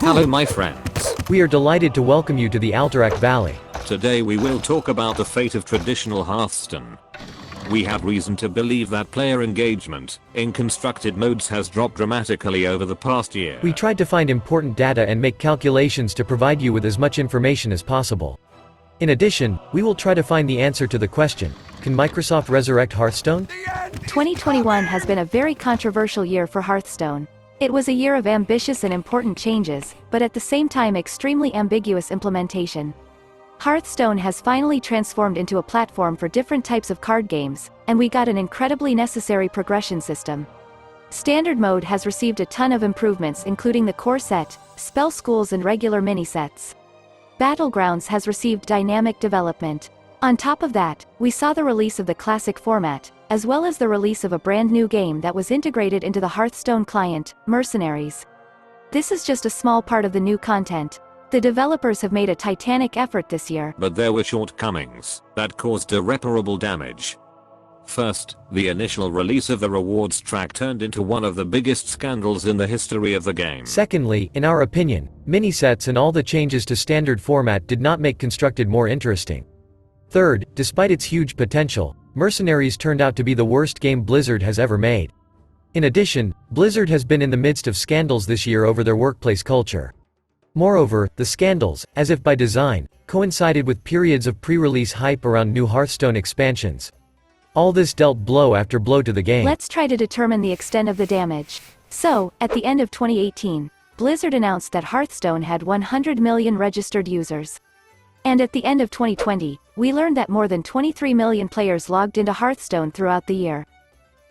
Hello my friends. We are delighted to welcome you to the Alterac Valley. Today we will talk about the fate of traditional Hearthstone. We have reason to believe that player engagement in constructed modes has dropped dramatically over the past year. We tried to find important data and make calculations to provide you with as much information as possible. In addition, we will try to find the answer to the question, can Microsoft resurrect Hearthstone? 2021 has been a very controversial year for Hearthstone. It was a year of ambitious and important changes, but at the same time extremely ambiguous implementation. Hearthstone has finally transformed into a platform for different types of card games, and we got an incredibly necessary progression system. Standard mode has received a ton of improvements including the core set, spell schools and regular mini-sets. Battlegrounds has received dynamic development. On top of that, we saw the release of the classic format, as well as the release of a brand new game that was integrated into the Hearthstone client, Mercenaries. This is just a small part of the new content. The developers have made a titanic effort this year. But there were shortcomings that caused irreparable damage. First, the initial release of the rewards track turned into one of the biggest scandals in the history of the game. Secondly, in our opinion, mini-sets and all the changes to standard format did not make constructed more interesting. Third, despite its huge potential, Mercenaries turned out to be the worst game Blizzard has ever made. In addition, Blizzard has been in the midst of scandals this year over their workplace culture. Moreover, the scandals, as if by design, coincided with periods of pre-release hype around new Hearthstone expansions. All this dealt blow after blow to the game. Let's try to determine the extent of the damage. So, at the end of 2018, Blizzard announced that Hearthstone had 100 million registered users. And at the end of 2020, we learned that more than 23 million players logged into Hearthstone throughout the year.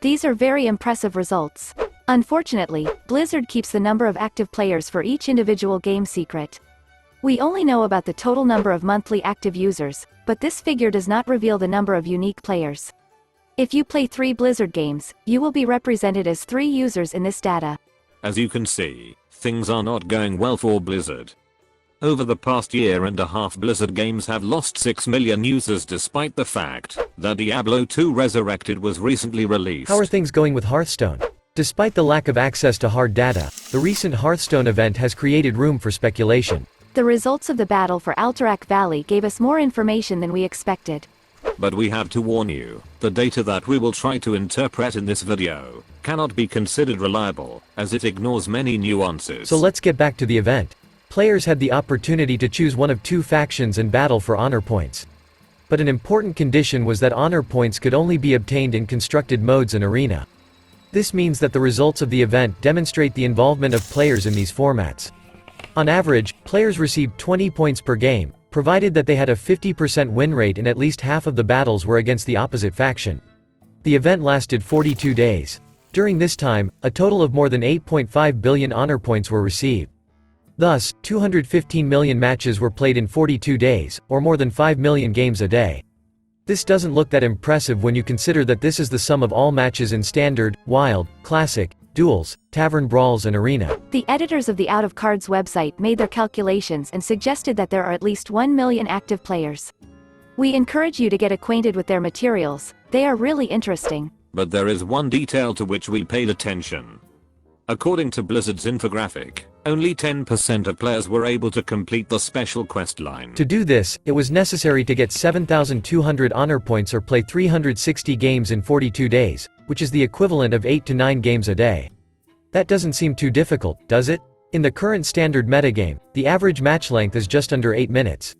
These are very impressive results. Unfortunately, Blizzard keeps the number of active players for each individual game secret. We only know about the total number of monthly active users, but this figure does not reveal the number of unique players. If you play 3 Blizzard games, you will be represented as 3 users in this data. As you can see, things are not going well for Blizzard. Over the past year and a half, Blizzard games have lost 6 million users despite the fact that Diablo 2 Resurrected was recently released. How are things going with Hearthstone? Despite the lack of access to hard data, the recent Hearthstone event has created room for speculation. The results of the battle for Alterac Valley gave us more information than we expected. But we have to warn you, the data that we will try to interpret in this video cannot be considered reliable, as it ignores many nuances. So let's get back to the event. Players had the opportunity to choose one of 2 factions and battle for honor points. But an important condition was that honor points could only be obtained in constructed modes and arena. This means that the results of the event demonstrate the involvement of players in these formats. On average, players received 20 points per game, provided that they had a 50% win rate and at least half of the battles were against the opposite faction. The event lasted 42 days. During this time, a total of more than 8.5 billion honor points were received. Thus, 215 million matches were played in 42 days, or more than 5 million games a day. This doesn't look that impressive when you consider that this is the sum of all matches in Standard, Wild, Classic, Duels, Tavern Brawls and Arena. The editors of the Out of Cards website made their calculations and suggested that there are at least 1 million active players. We encourage you to get acquainted with their materials, they are really interesting. But there is one detail to which we paid attention. According to Blizzard's infographic, only 10% of players were able to complete the special quest line. To do this, it was necessary to get 7,200 honor points or play 360 games in 42 days, which is the equivalent of 8 to 9 games a day. That doesn't seem too difficult, does it? In the current standard metagame, the average match length is just under 8 minutes.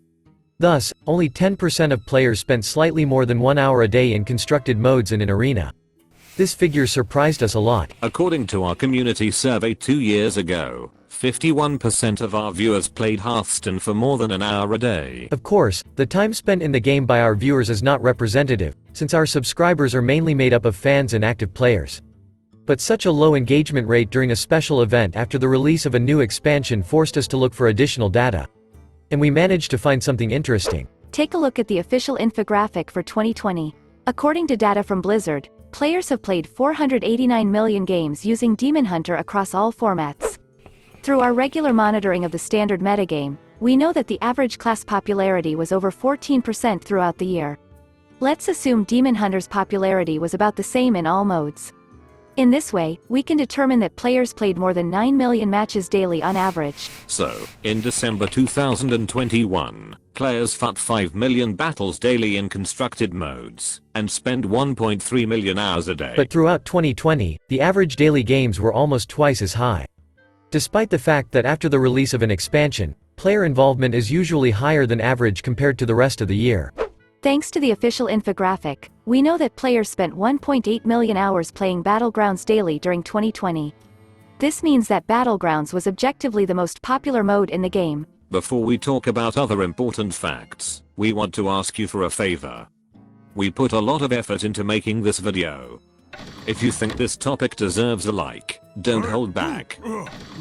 Thus, only 10% of players spent slightly more than 1 hour a day in constructed modes and in arena. This figure surprised us a lot. According to our community survey 2 years ago, 51% of our viewers played Hearthstone for more than an hour a day. Of course, the time spent in the game by our viewers is not representative, since our subscribers are mainly made up of fans and active players. But such a low engagement rate during a special event after the release of a new expansion forced us to look for additional data. And we managed to find something interesting. Take a look at the official infographic for 2020. According to data from Blizzard, players have played 489 million games using Demon Hunter across all formats. Through our regular monitoring of the standard metagame, we know that the average class popularity was over 14% throughout the year. Let's assume Demon Hunter's popularity was about the same in all modes. In this way, we can determine that players played more than 9 million matches daily on average. So, in December 2021, players fought 5 million battles daily in constructed modes, and spend 1.3 million hours a day. But throughout 2020, the average daily games were almost twice as high. Despite the fact that after the release of an expansion, player involvement is usually higher than average compared to the rest of the year. Thanks to the official infographic, we know that players spent 1.8 million hours playing Battlegrounds daily during 2020. This means that Battlegrounds was objectively the most popular mode in the game. Before we talk about other important facts, we want to ask you for a favor. We put a lot of effort into making this video. If you think this topic deserves a like, don't hold back.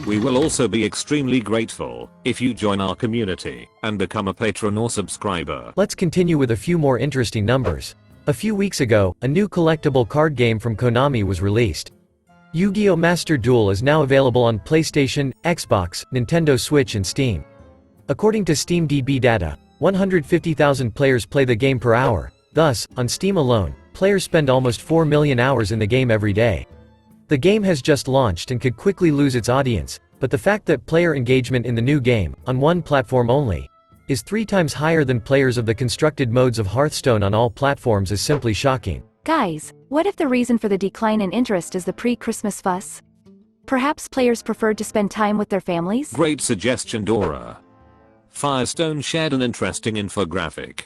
We will also be extremely grateful if you join our community and become a patron or subscriber. Let's continue with a few more interesting numbers. A few weeks ago, a new collectible card game from Konami was released. YuGiOh Master Duel is now available on PlayStation, Xbox, Nintendo Switch and Steam. According to SteamDB data, 150,000 players play the game per hour. Thus, on Steam alone, players spend almost 4 million hours in the game every day. The game has just launched and could quickly lose its audience, but the fact that player engagement in the new game, on one platform only, is 3 times higher than players of the constructed modes of Hearthstone on all platforms is simply shocking. Guys, what if the reason for the decline in interest is the pre-Christmas fuss? Perhaps players preferred to spend time with their families? Great suggestion, Dora. Firestone shared an interesting infographic.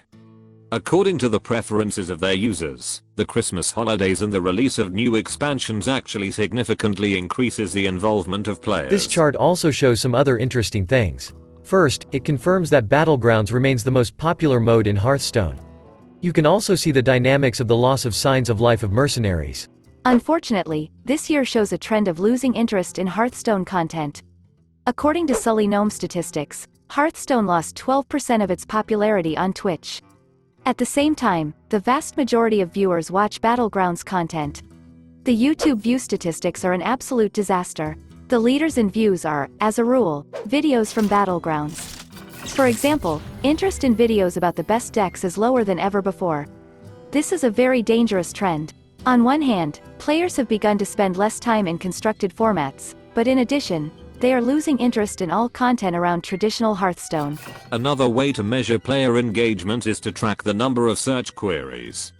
According to the preferences of their users, the Christmas holidays and the release of new expansions actually significantly increases the involvement of players. This chart also shows some other interesting things. First, it confirms that Battlegrounds remains the most popular mode in Hearthstone. You can also see the dynamics of the loss of Signs of Life of Mercenaries. Unfortunately, this year shows a trend of losing interest in Hearthstone content. According to Sully Gnome statistics, Hearthstone lost 12% of its popularity on Twitch. At the same time, the vast majority of viewers watch Battlegrounds content. The YouTube view statistics are an absolute disaster. The leaders in views are, as a rule, videos from Battlegrounds. For example, interest in videos about the best decks is lower than ever before. This is a very dangerous trend. On one hand, players have begun to spend less time in constructed formats, but in addition, they are losing interest in all content around traditional Hearthstone. Another way to measure player engagement is to track the number of search queries.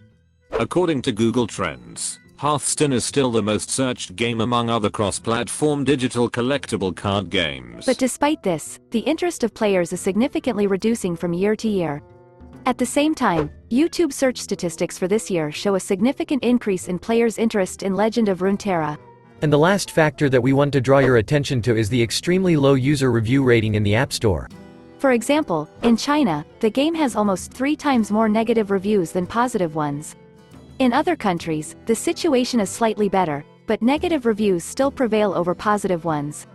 According to Google Trends, Hearthstone is still the most searched game among other cross-platform digital collectible card games. But despite this, the interest of players is significantly reducing from year to year. At the same time, YouTube search statistics for this year show a significant increase in players' interest in Legend of Runeterra. And the last factor that we want to draw your attention to is the extremely low user review rating in the App Store. For example, in China, the game has almost 3 times more negative reviews than positive ones. In other countries, the situation is slightly better, but negative reviews still prevail over positive ones.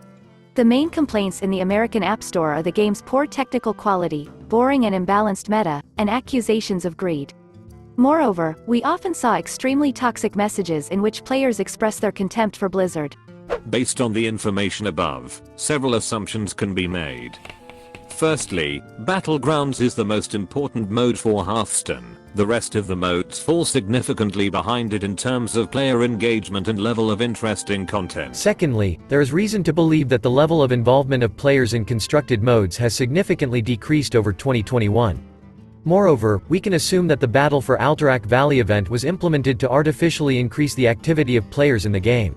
The main complaints in the American App Store are the game's poor technical quality, boring and imbalanced meta, and accusations of greed. Moreover, we often saw extremely toxic messages in which players express their contempt for Blizzard. Based on the information above, several assumptions can be made. Firstly, Battlegrounds is the most important mode for Hearthstone. The rest of the modes fall significantly behind it in terms of player engagement and level of interest in content. Secondly, there is reason to believe that the level of involvement of players in constructed modes has significantly decreased over 2021. Moreover, we can assume that the Battle for Alterac Valley event was implemented to artificially increase the activity of players in the game.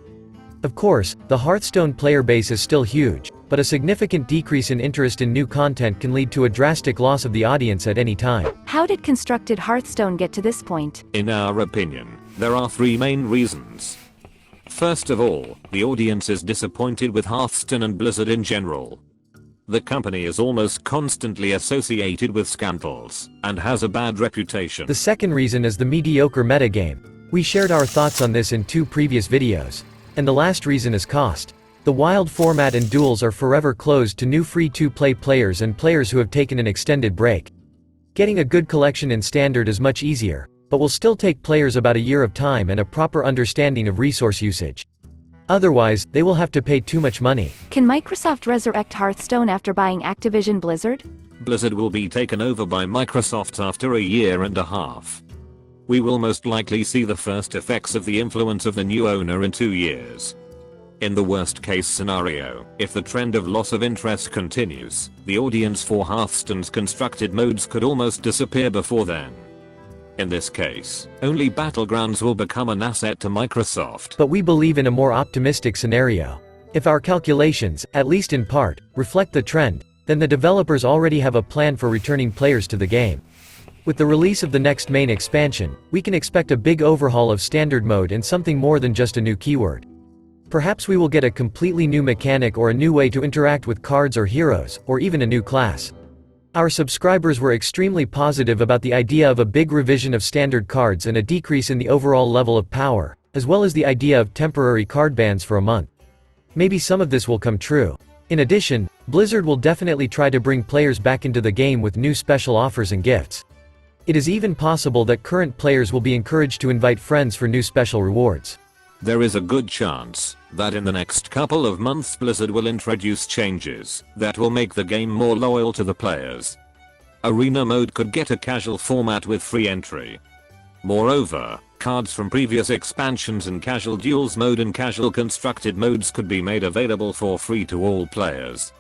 Of course, the Hearthstone player base is still huge, but a significant decrease in interest in new content can lead to a drastic loss of the audience at any time. How did constructed Hearthstone get to this point? In our opinion, there are 3 main reasons. First of all, the audience is disappointed with Hearthstone and Blizzard in general. The company is almost constantly associated with scandals, and has a bad reputation. The second reason is the mediocre metagame. We shared our thoughts on this in 2 previous videos. And the last reason is cost. The wild format and duels are forever closed to new free-to-play players and players who have taken an extended break. Getting a good collection in standard is much easier, but will still take players about a year of time and a proper understanding of resource usage. Otherwise, they will have to pay too much money. Can Microsoft resurrect Hearthstone after buying Activision Blizzard? Blizzard will be taken over by Microsoft after a year and a half. We will most likely see the first effects of the influence of the new owner in 2 years. In the worst case scenario, if the trend of loss of interest continues, the audience for Hearthstone's constructed modes could almost disappear before then. In this case, only Battlegrounds will become an asset to Microsoft. But we believe in a more optimistic scenario. If our calculations, at least in part, reflect the trend, then the developers already have a plan for returning players to the game. With the release of the next main expansion, we can expect a big overhaul of standard mode and something more than just a new keyword. Perhaps we will get a completely new mechanic or a new way to interact with cards or heroes, or even a new class. Our subscribers were extremely positive about the idea of a big revision of standard cards and a decrease in the overall level of power, as well as the idea of temporary card bans for a month. Maybe some of this will come true. In addition, Blizzard will definitely try to bring players back into the game with new special offers and gifts. It is even possible that current players will be encouraged to invite friends for new special rewards. There is a good chance that in the next couple of months Blizzard will introduce changes that will make the game more loyal to the players. Arena mode could get a casual format with free entry. Moreover, cards from previous expansions and casual duels mode and casual constructed modes could be made available for free to all players.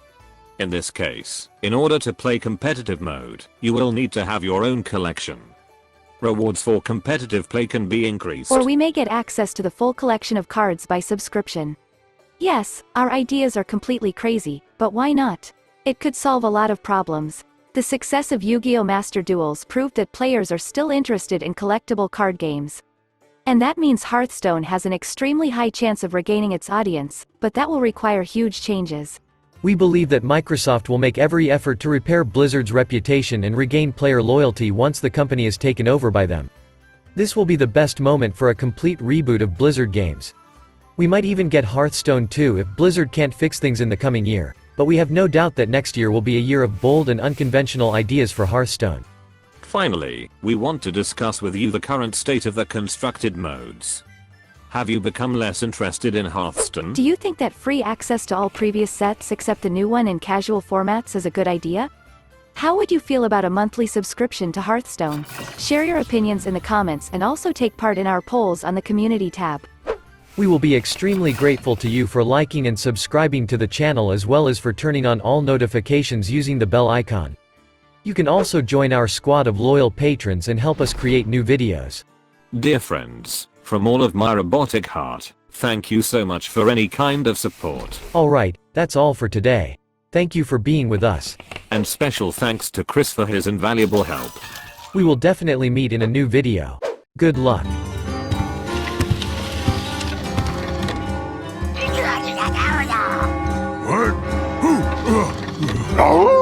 In this case, in order to play competitive mode, you will need to have your own collection. Rewards for competitive play can be increased. Or we may get access to the full collection of cards by subscription. Yes, our ideas are completely crazy, but why not? It could solve a lot of problems. The success of Yu-Gi-Oh! Master Duels proved that players are still interested in collectible card games. And that means Hearthstone has an extremely high chance of regaining its audience, but that will require huge changes. We believe that Microsoft will make every effort to repair Blizzard's reputation and regain player loyalty once the company is taken over by them. This will be the best moment for a complete reboot of Blizzard games. We might even get Hearthstone 2 if Blizzard can't fix things in the coming year, but we have no doubt that next year will be a year of bold and unconventional ideas for Hearthstone. Finally, we want to discuss with you the current state of the constructed modes. Have you become less interested in Hearthstone? Do you think that free access to all previous sets except the new one in casual formats is a good idea? How would you feel about a monthly subscription to Hearthstone? Share your opinions in the comments and also take part in our polls on the community tab. We will be extremely grateful to you for liking and subscribing to the channel as well as for turning on all notifications using the bell icon. You can also join our squad of loyal patrons and help us create new videos. Dear friends, from all of my robotic heart, thank you so much for any kind of support. Alright, that's all for today. Thank you for being with us. And special thanks to Chris for his invaluable help. We will definitely meet in a new video. Good luck. What?